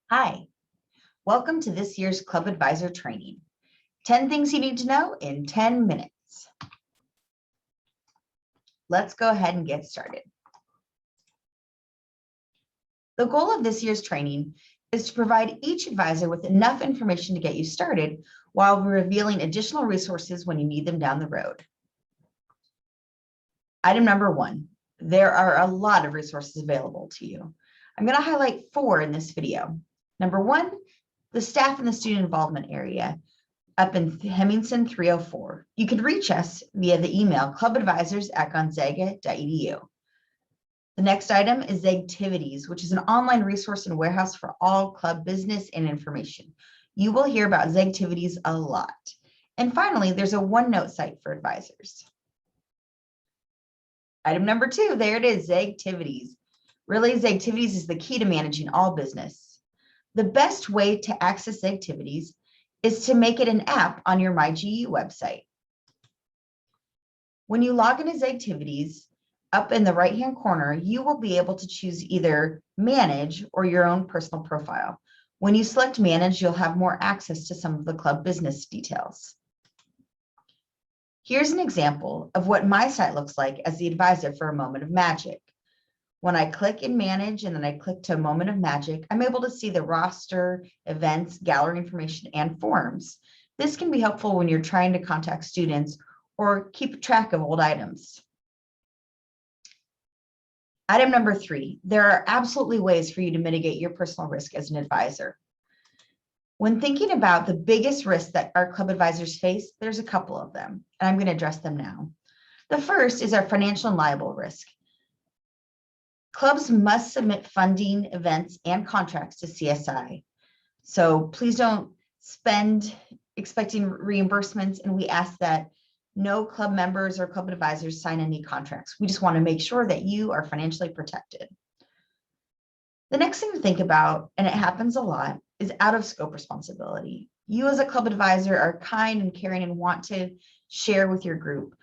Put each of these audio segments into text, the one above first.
Hi, welcome to this year's Club Advisor training. 10 things you need to know in 10 minutes. Let's go ahead and get started. The goal of this year's training is to provide each advisor with enough information to get you started while revealing additional resources when you need them down the road. Item number 1, there are a lot of resources available to you. I'm going to highlight 4 in this video. Number 1, the staff and the student involvement area up in Hemmingson 304. You can reach us via the email clubadvisors@gonzaga.edu. The next item is Zegtivities, which is an online resource and warehouse for all club business and information. You will hear about Zegtivities a lot. And finally, there's a OneNote site for advisors. Item number 2, there it is, Zegtivities. Really, Zegtivities is the key to managing all business. The best way to access Zegtivities is to make it an app on your MyGE website. When you log into Zegtivities, up in the right-hand corner, you will be able to choose either Manage or your own personal profile. When you select Manage, you'll have more access to some of the club business details. Here's an example of what my site looks like as the advisor for a Moment of Magic. When I click in Manage and then I click to Moment of Magic, I'm able to see the roster, events, gallery information, and forms. This can be helpful when you're trying to contact students or keep track of old items. Item number 3, there are absolutely ways for you to mitigate your personal risk as an advisor. When thinking about the biggest risks that our club advisors face, there's a couple of them, and I'm going to address them now. The first is our financial and liable risk. Clubs must submit funding, events, and contracts to CSI. So please don't spend expecting reimbursements, and we ask that no club members or club advisors sign any contracts. We just want to make sure that you are financially protected. The next thing to think about, and it happens a lot, is out of scope responsibility. You as a club advisor are kind and caring and want to share with your group,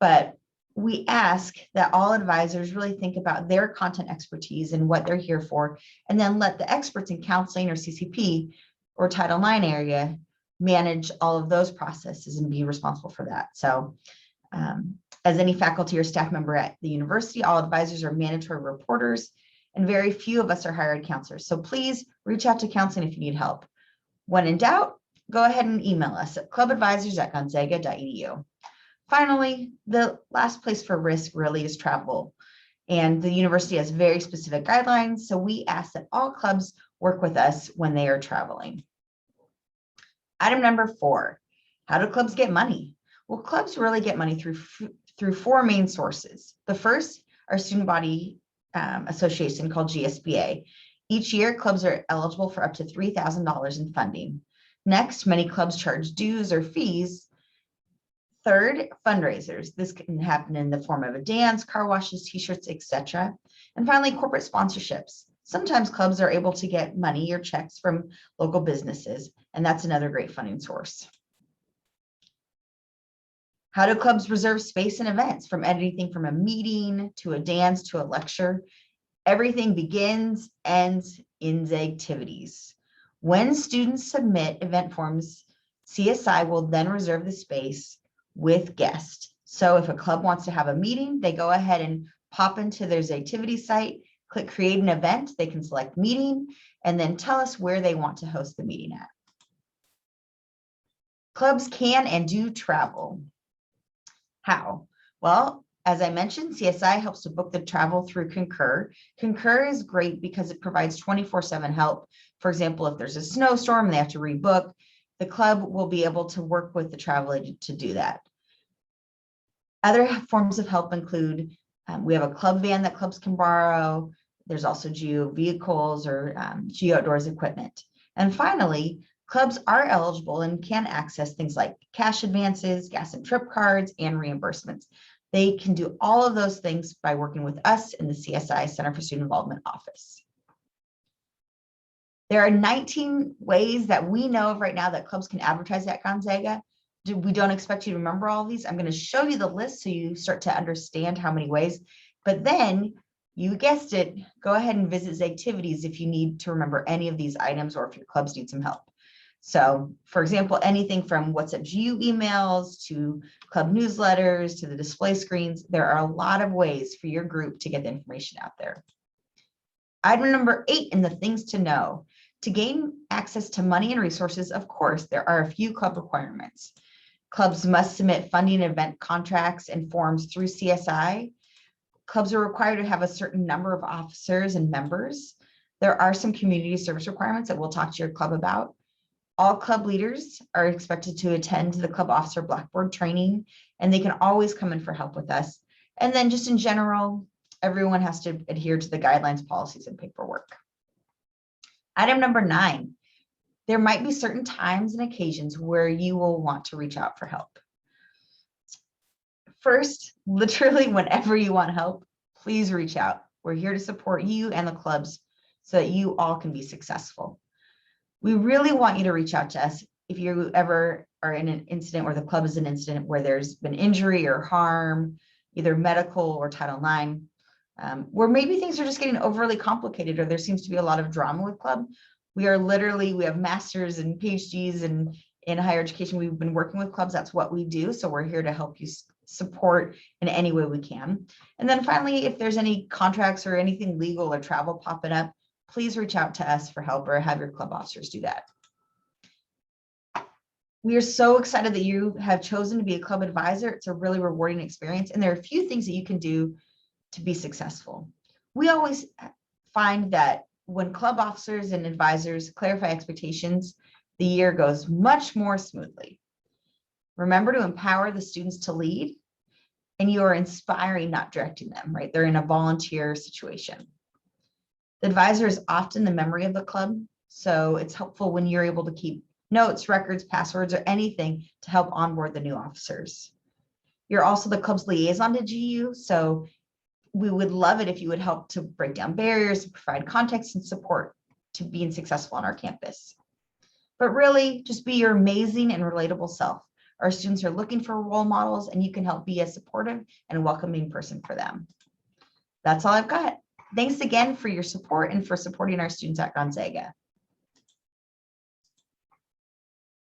but we ask that all advisors really think about their content expertise and what they're here for, and then let the experts in counseling or CCP or Title IX area manage all of those processes and be responsible for that. So as any faculty or staff member at the university, all advisors are mandatory reporters, and very few of us are hired counselors. So please reach out to counseling if you need help. When in doubt, go ahead and email us at clubadvisors@gonzaga.edu. Finally, the last place for risk really is travel. And the university has very specific guidelines, so we ask that all clubs work with us when they are traveling. Item number 4, how do clubs get money? Well, clubs really get money through 4 main sources. The first, our student body association called GSBA. Each year, clubs are eligible for up to $3,000 in funding. Next, many clubs charge dues or fees. Third, fundraisers. This can happen in the form of a dance, car washes, t-shirts, etc. And finally, corporate sponsorships. Sometimes clubs are able to get money or checks from local businesses, and that's another great funding source. How do clubs reserve space and events? From anything from a meeting to a dance to a lecture, everything begins, ends in Zegtivities. When students submit event forms, CSI will then reserve the space with guests. So if a club wants to have a meeting, they go ahead and pop into their Zegtivities site, click create an event, they can select meeting, and then tell us where they want to host the meeting at. Clubs can and do travel. How? Well, as I mentioned, CSI helps to book the travel through Concur. Concur is great because it provides 24/7 help. For example, if there's a snowstorm and they have to rebook, the club will be able to work with the travel agent to do that. Other forms of help include, we have a club van that clubs can borrow. There's also geo vehicles or geo outdoors equipment. And finally, clubs are eligible and can access things like cash advances, gas and trip cards, and reimbursements. They can do all of those things by working with us in the CSI Center for Student Involvement office. There are 19 ways that we know of right now that clubs can advertise at Gonzaga. We don't expect you to remember all of these. I'm going to show you the list so you start to understand how many ways, but then You guessed it, go ahead and visit activities if you need to remember any of these items or if your clubs need some help. So for example, anything from WhatsApp GU emails to club newsletters to the display screens, there are a lot of ways for your group to get the information out there. Item number 8 in the things to know. To gain access to money and resources, of course, there are a few club requirements. Clubs must submit funding event contracts and forms through CSI. Clubs are required to have a certain number of officers and members. There are some community service requirements that we'll talk to your club about. All club leaders are expected to attend the club officer Blackboard training, and they can always come in for help with us. And then just in general, everyone has to adhere to the guidelines, policies, and paperwork. Item number 9, there might be certain times and occasions where you will want to reach out for help. First, literally whenever you want help, please reach out. We're here to support you and the clubs so that you all can be successful. We really want you to reach out to us if you ever are in an incident or the club is an incident where there's been injury or harm, either medical or Title IX, where maybe things are just getting overly complicated or there seems to be a lot of drama with club. We have masters and PhDs and in higher education. We've been working with clubs. That's what we do. So we're here to help you support in any way we can. And then finally, if there's any contracts or anything legal or travel popping up, please reach out to us for help or have your club officers do that. We are so excited that you have chosen to be a club advisor. It's a really rewarding experience. And there are a few things that you can do to be successful. We always find that when club officers and advisors clarify expectations, the year goes much more smoothly. Remember to empower the students to lead, and you are inspiring, not directing them, right? They're in a volunteer situation. The advisor is often the memory of the club, so it's helpful when you're able to keep notes, records, passwords, or anything to help onboard the new officers. You're also the club's liaison to GU, so we would love it if you would help to break down barriers, provide context and support to being successful on our campus. But really, just be your amazing and relatable self. Our students are looking for role models, and you can help be a supportive and welcoming person for them. That's all I've got. Thanks again for your support and for supporting our students at Gonzaga.